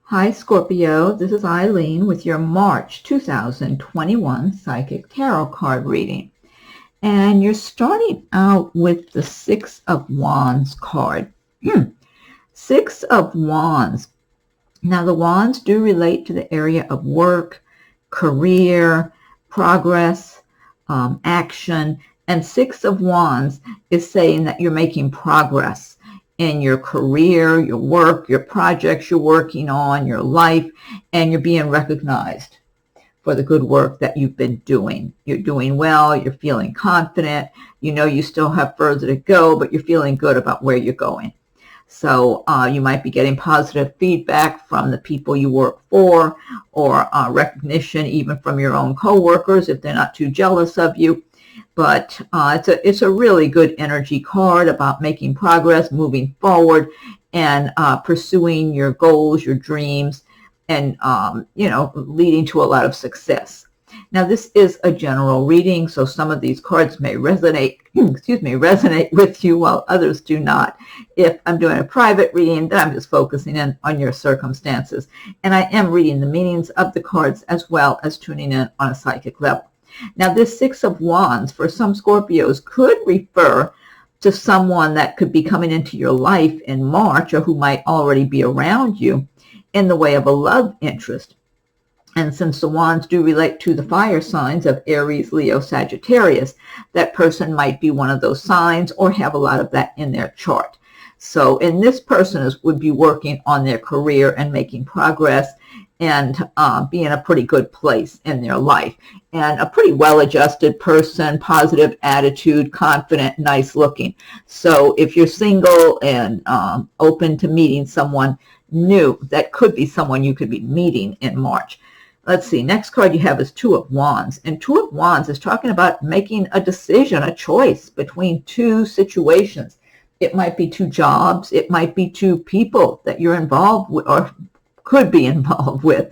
Hi Scorpio, this is Eileen with your March 2021 Psychic Tarot card reading. And you're starting out with the Six of Wands card. Six of Wands. Now the wands do relate to the area of work, career, progress, action. And Six of Wands is saying that you're making progress in your career, your work, your projects you're working on, your life, and you're being recognized for the good work that you've been doing. You're doing well, you're feeling confident, you know you still have further to go, but you're feeling good about where you're going. So you might be getting positive feedback from the people you work for, or recognition even from your own coworkers if they're not too jealous of you. But it's a really good energy card about making progress, moving forward, and pursuing your goals, your dreams, and leading to a lot of success. Now this is a general reading, so some of these cards may resonate with you while others do not. If I'm doing a private reading, then I'm just focusing in on your circumstances, and I am reading the meanings of the cards as well as tuning in on a psychic level. Now, this Six of Wands for some Scorpios could refer to someone that could be coming into your life in March, or who might already be around you in the way of a love interest. And since the wands do relate to the fire signs of Aries, Leo, Sagittarius, that person might be one of those signs or have a lot of that in their chart. So, and this person would be working on their career and making progress and be in a pretty good place in their life. And a pretty well-adjusted person, positive attitude, confident, nice looking. So if you're single and open to meeting someone new, that could be someone you could be meeting in March. Let's see, next card you have is Two of Wands. And Two of Wands is talking about making a decision, a choice between two situations. It might be two jobs. It might be two people that you're involved with or could be involved with.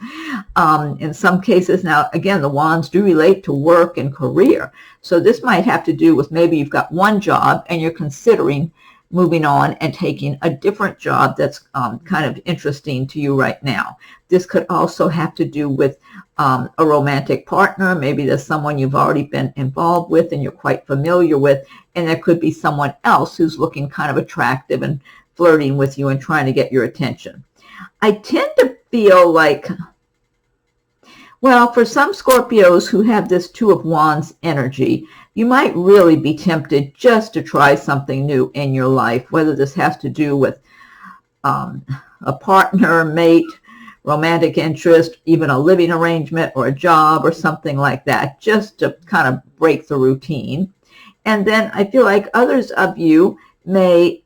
In some cases, now, again, the wands do relate to work and career. So this might have to do with maybe you've got one job and you're considering moving on and taking a different job that's kind of interesting to you right now. This could also have to do with a romantic partner. Maybe there's someone you've already been involved with and you're quite familiar with, and there could be someone else who's looking kind of attractive and flirting with you and trying to get your attention. I tend to feel like, well, for some Scorpios who have this Two of Wands energy, you might really be tempted just to try something new in your life, whether this has to do with a partner, mate, romantic interest, even a living arrangement or a job or something like that, just to kind of break the routine. And then I feel like others of you may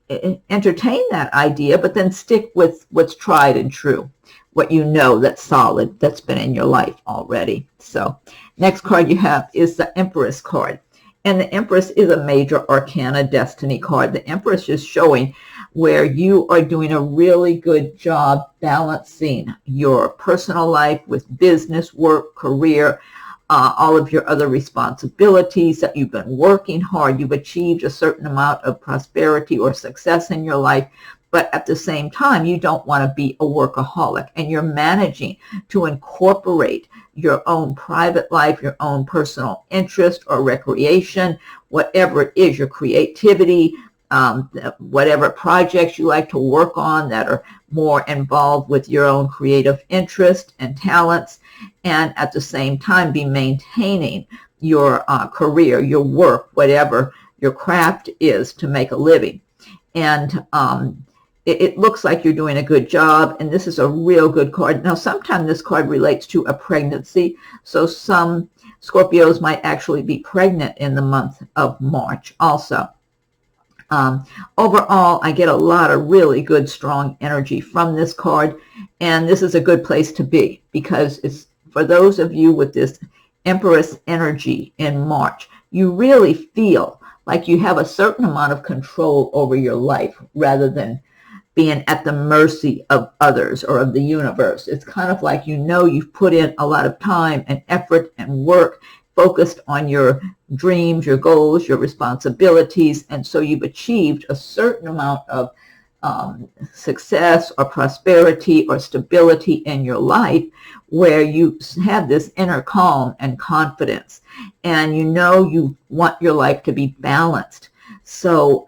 entertain that idea, but then stick with what's tried and true, what you know that's solid, that's been in your life already. So next card you have is the Empress card. And the Empress is a major arcana destiny card. The Empress is showing where you are doing a really good job balancing your personal life with business, work, career, all of your other responsibilities, that you've been working hard. You've achieved a certain amount of prosperity or success in your life, but at the same time, you don't want to be a workaholic, and you're managing to incorporate your own private life, your own personal interest or recreation, whatever it is, your creativity, whatever projects you like to work on that are more involved with your own creative interest and talents, and at the same time be maintaining your career, your work, whatever your craft is to make a living. And it looks like you're doing a good job, and this is a real good card. Now, sometimes this card relates to a pregnancy, so some Scorpios might actually be pregnant in the month of March also. Overall, I get a lot of really good, strong energy from this card, and this is a good place to be, because it's for those of you with this Empress energy in March, you really feel like you have a certain amount of control over your life rather than being at the mercy of others or of the universe. It's kind of like, you know, you've put in a lot of time and effort and work focused on your dreams, your goals, your responsibilities, and so you've achieved a certain amount of success or prosperity or stability in your life, where you have this inner calm and confidence, and you know you want your life to be balanced. So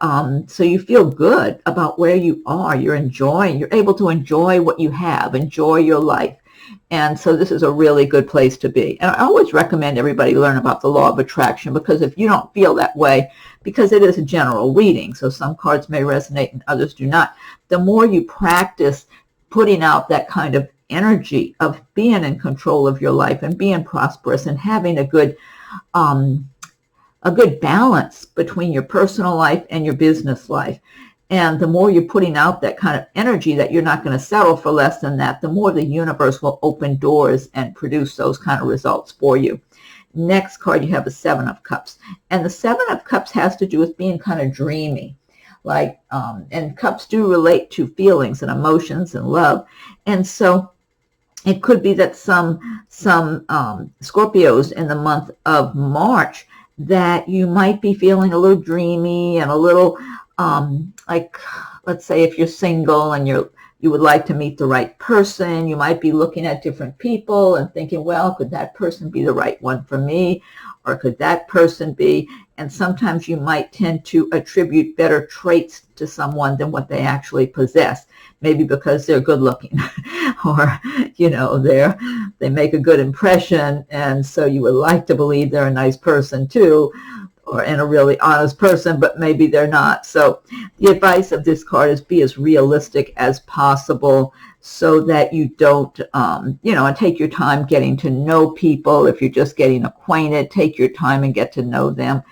you feel good about where you are. You're able to enjoy what you have, enjoy your life. And so this is a really good place to be. And I always recommend everybody learn about the law of attraction, because if you don't feel that way, because it is a general reading, so some cards may resonate and others do not, the more you practice putting out that kind of energy of being in control of your life and being prosperous and having a good balance between your personal life and your business life. And the more you're putting out that kind of energy that you're not going to settle for less than that, the more the universe will open doors and produce those kind of results for you. Next card, you have the Seven of Cups. And the Seven of Cups has to do with being kind of dreamy. And cups do relate to feelings and emotions and love. And so it could be that some Scorpios in the month of March, that you might be feeling a little dreamy and a little let's say if you're single and you would like to meet the right person, you might be looking at different people and thinking, well, could that person be the right one for me? Or could that person be? And sometimes you might tend to attribute better traits to someone than what they actually possess. Maybe because they're good looking or, they make a good impression. And so you would like to believe they're a nice person too, and a really honest person, but maybe they're not. So the advice of this card is be as realistic as possible, so that you don't, and take your time getting to know people. If you're just getting acquainted, take your time and get to know them,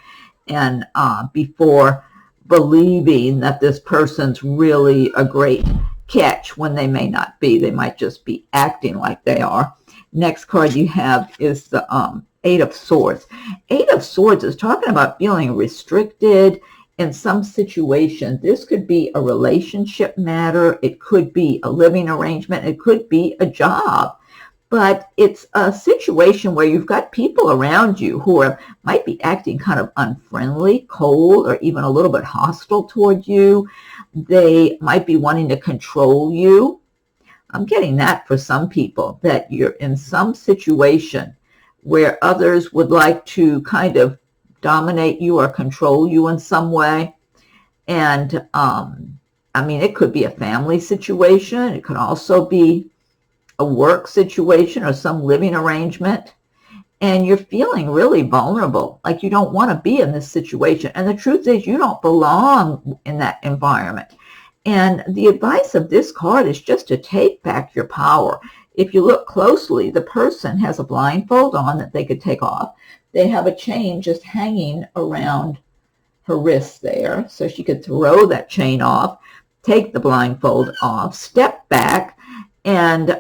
and before believing that this person's really a great catch when they may not be. They might just be acting like they are. Next card you have is the Eight of Swords. Eight of Swords is talking about feeling restricted in some situation. This could be a relationship matter. It could be a living arrangement. It could be a job. But it's a situation where you've got people around you who might be acting kind of unfriendly, cold, or even a little bit hostile toward you. They might be wanting to control you. I'm getting that for some people, that you're in some situation where others would like to kind of dominate you or control you in some way. And it could be a family situation. It could also be a work situation or some living arrangement. And you're feeling really vulnerable, like you don't want to be in this situation. And the truth is, you don't belong in that environment. And the advice of this card is just to take back your power. If you look closely, the person has a blindfold on that they could take off. They have a chain just hanging around her wrist there, so she could throw that chain off, take the blindfold off, step back, and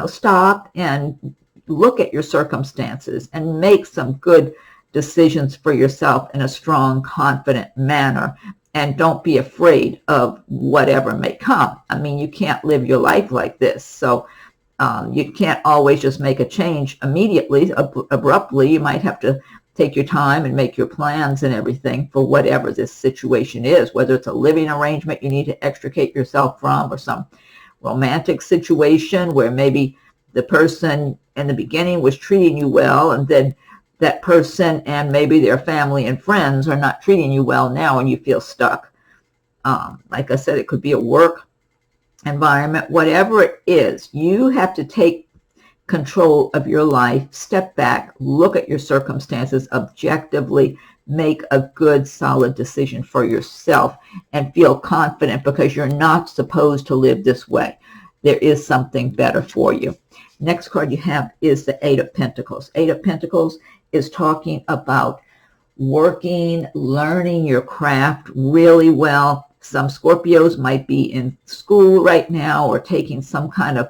stop and look at your circumstances and make some good decisions for yourself in a strong, confident manner. And don't be afraid of whatever may come. You can't live your life like this. So you can't always just make a change immediately, abruptly. You might have to take your time and make your plans and everything for whatever this situation is, whether it's a living arrangement you need to extricate yourself from, or some romantic situation where maybe the person in the beginning was treating you well, and then that person and maybe their family and friends are not treating you well now, and you feel stuck. Like I said, it could be a work environment. Whatever it is, you have to take control of your life, step back, look at your circumstances objectively, make a good, solid decision for yourself, and feel confident, because you're not supposed to live this way. There is something better for you. Next card you have is the Eight of Pentacles. Eight of Pentacles is talking about working, learning your craft really well. Some Scorpios might be in school right now, or taking some kind of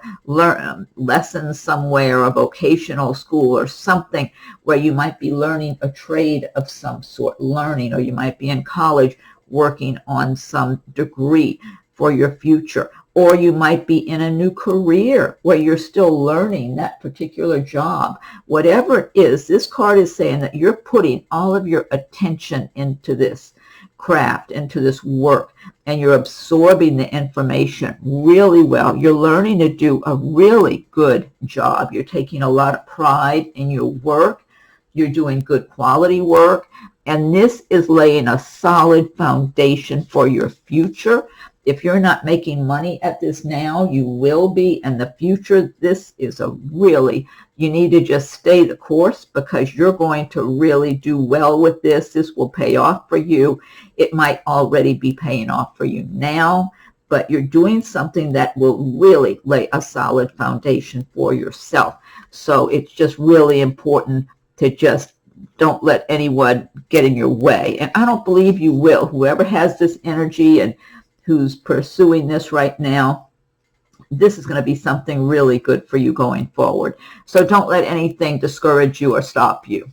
lessons somewhere, a vocational school or something, where you might be learning a trade of some sort, or you might be in college working on some degree for your future. Or you might be in a new career where you're still learning that particular job. Whatever it is, this card is saying that you're putting all of your attention into this craft, into this work, and you're absorbing the information really well. You're learning to do a really good job. You're taking a lot of pride in your work. You're doing good quality work. And this is laying a solid foundation for your future. If you're not making money at this now, you will be in the future. This is a really, you need to just stay the course, because you're going to really do well with this. This will pay off for you. It might already be paying off for you now, but you're doing something that will really lay a solid foundation for yourself. So it's just really important to just don't let anyone get in your way. And I don't believe you will. Whoever has this energy and who's pursuing this right now, this is going to be something really good for you going forward. So don't let anything discourage you or stop you.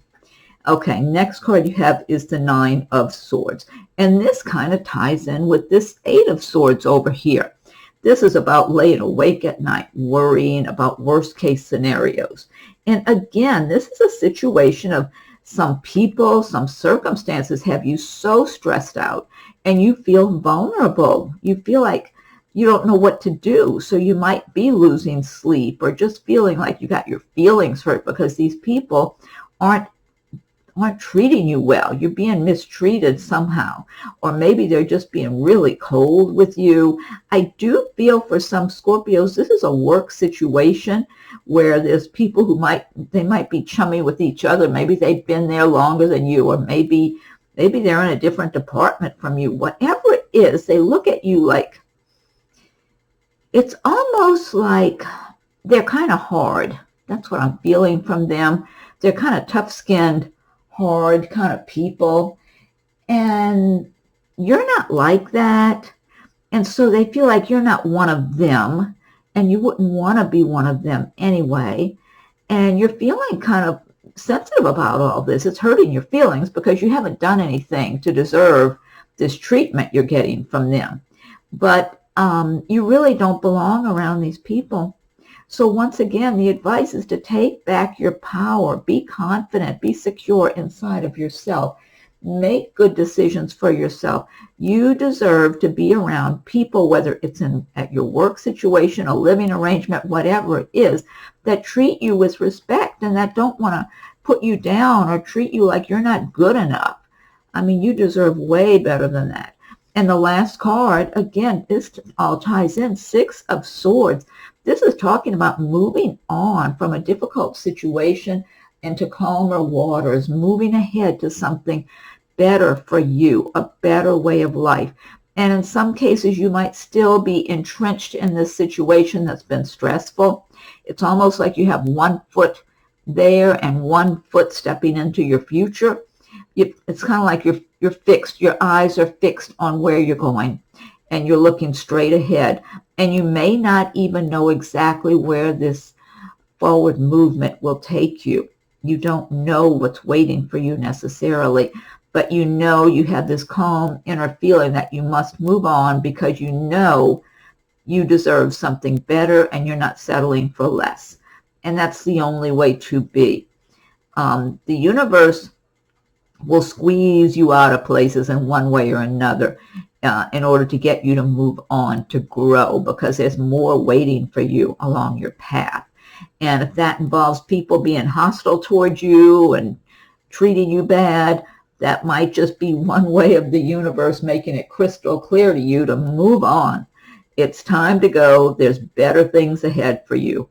Okay, next card you have is the Nine of Swords. And this kind of ties in with this Eight of Swords over here. This is about laying awake at night, worrying about worst case scenarios. And again, this is a situation of some people, some circumstances have you so stressed out, and you feel vulnerable. You feel like you don't know what to do. So you might be losing sleep, or just feeling like you got your feelings hurt because these people aren't treating you well. You're being mistreated somehow, or maybe they're just being really cold with you. I do feel for some Scorpios, this is a work situation where there's people who might be chummy with each other. Maybe they've been there longer than you, or maybe they're in a different department from you. Whatever it is, they look at you like, it's almost like they're kind of hard. That's what I'm feeling from them. They're kind of tough-skinned, hard kind of people, and you're not like that. And so they feel like you're not one of them, and you wouldn't want to be one of them anyway. And you're feeling kind of sensitive about all this. It's hurting your feelings because you haven't done anything to deserve this treatment you're getting from them. But you really don't belong around these people. So once again, the advice is to take back your power. Be confident. Be secure inside of yourself. Make good decisions for yourself. You deserve to be around people, whether it's at your work situation, a living arrangement, whatever it is, that treat you with respect and that don't want to put you down or treat you like you're not good enough. I mean, you deserve way better than that. And the last card, again, this all ties in, Six of Swords. This is talking about moving on from a difficult situation into calmer waters, moving ahead to something better for you, a better way of life. And in some cases, you might still be entrenched in this situation that's been stressful. It's almost like you have one foot there and one foot stepping into your future. It's kind of like you're fixed. Your eyes are fixed on where you're going, and you're looking straight ahead. And you may not even know exactly where this forward movement will take you. You don't know what's waiting for you necessarily, but you know you have this calm inner feeling that you must move on because you know you deserve something better and you're not settling for less. And that's the only way to be. The universe will squeeze you out of places in one way or another in order to get you to move on, to grow, because there's more waiting for you along your path. And if that involves people being hostile towards you and treating you bad, that might just be one way of the universe making it crystal clear to you to move on. It's time to go. There's better things ahead for you.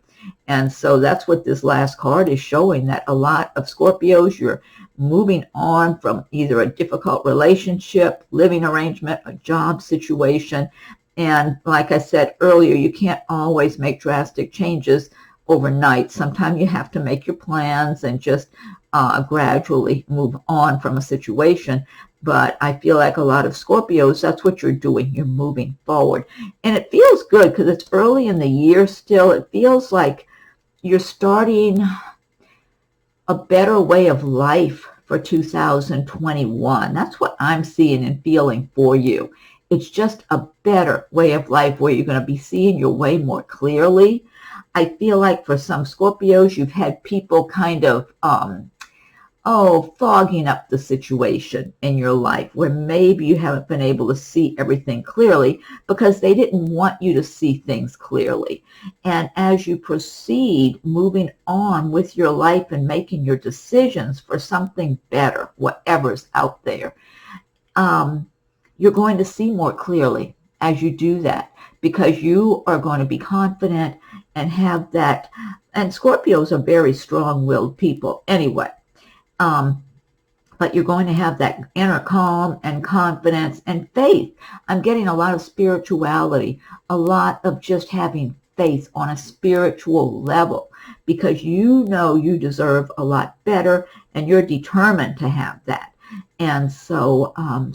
And so that's what this last card is showing, that a lot of Scorpios, you're moving on from either a difficult relationship, living arrangement, a job situation. And like I said earlier, you can't always make drastic changes overnight. Sometimes you have to make your plans and just gradually move on from a situation. But I feel like a lot of Scorpios, that's what you're doing. You're moving forward. And it feels good because it's early in the year still. It feels like you're starting a better way of life for 2021. That's what I'm seeing and feeling for you. It's just a better way of life where you're going to be seeing your way more clearly. I feel like for some Scorpios, you've had people kind of fogging up the situation in your life where maybe you haven't been able to see everything clearly because they didn't want you to see things clearly. And as you proceed moving on with your life and making your decisions for something better, whatever's out there, you're going to see more clearly as you do that, because you are going to be confident and have that. And Scorpios are very strong-willed people anyway. But you're going to have that inner calm and confidence and faith. I'm getting a lot of spirituality, a lot of just having faith on a spiritual level, because you know you deserve a lot better and you're determined to have that. And so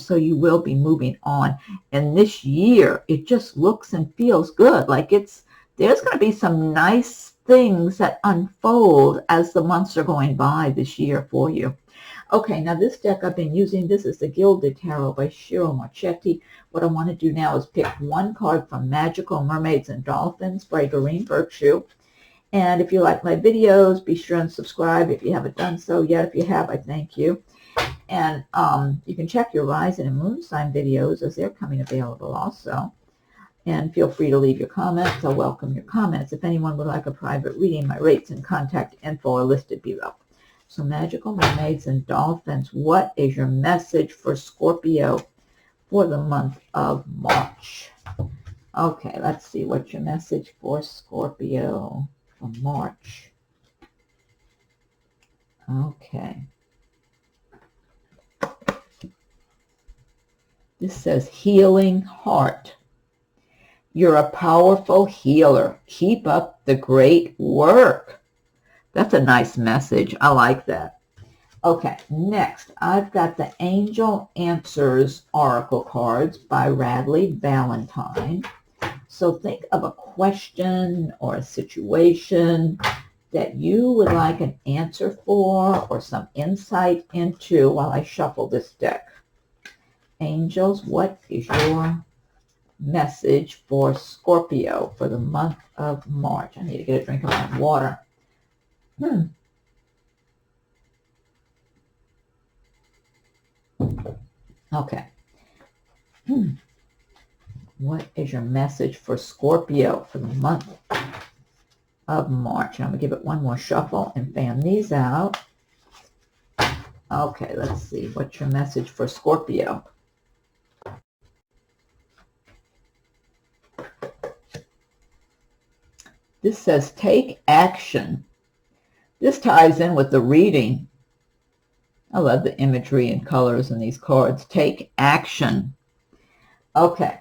you will be moving on. And this year, it just looks and feels good. Like there's going to be some nice things that unfold as the months are going by this year for you. Okay, now this deck I've been using, this is the Gilded Tarot by Ciro, Marchetti. What I want to do now is pick one card from Magical Mermaids and Dolphins by Doreen. And if you like my videos, be sure and subscribe if you haven't done so yet. If you have, I thank you. And you can check your rising and moon sign videos as they're coming available also. And feel free to leave your comments. I'll welcome your comments. If anyone would like a private reading, my rates and contact info are listed below. So Magical Mermaids and Dolphins, what is your message for Scorpio for the month of March? Okay, let's see what's your message for Scorpio for March. Okay. This says healing heart. You're a powerful healer. Keep up the great work. That's a nice message. I like that. Okay, next, I've got the Angel Answers Oracle cards by Radleigh, Valentine. So think of a question or a situation that you would like an answer for or some insight into while I shuffle this deck. Angels, what is your message for Scorpio for the month of March? I need to get a drink of my water. Okay. What is your message for Scorpio for the month of March? I'm going to give it one more shuffle and fan these out. Okay, let's see. What's your message for Scorpio? This says take action. This ties in with the reading. I love the imagery and colors in these cards. Take action. Okay.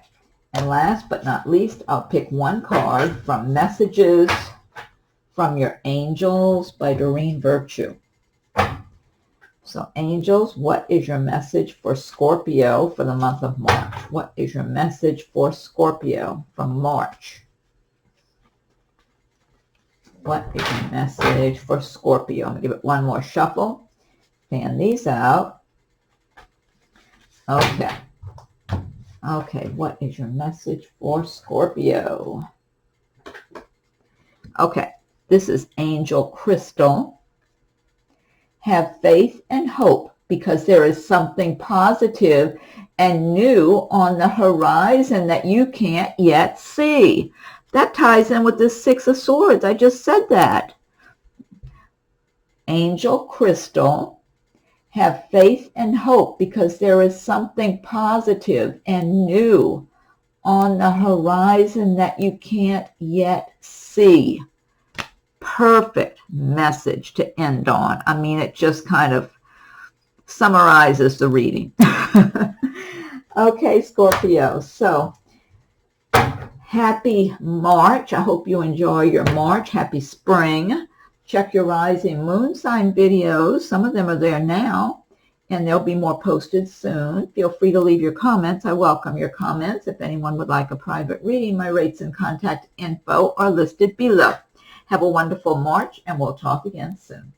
And last but not least, I'll pick one card from Messages from Your Angels by Doreen Virtue. So angels, what is your message for Scorpio for the month of March? What is your message for Scorpio from March? What is your message for Scorpio? I'm going to give it one more shuffle. Fan these out. Okay. Okay, what is your message for Scorpio? Okay, this is Angel Crystal. Have faith and hope because there is something positive and new on the horizon that you can't yet see. That ties in with the Six of Swords. I just said that. Angel Crystal, have faith and hope because there is something positive and new on the horizon that you can't yet see. Perfect message to end on. I mean, it just kind of summarizes the reading. Okay, Scorpio. So, happy March. I hope you enjoy your March. Happy spring. Check your rising moon sign videos. Some of them are there now, and there'll be more posted soon. Feel free to leave your comments. I welcome your comments. If anyone would like a private reading, my rates and contact info are listed below. Have a wonderful March, and we'll talk again soon.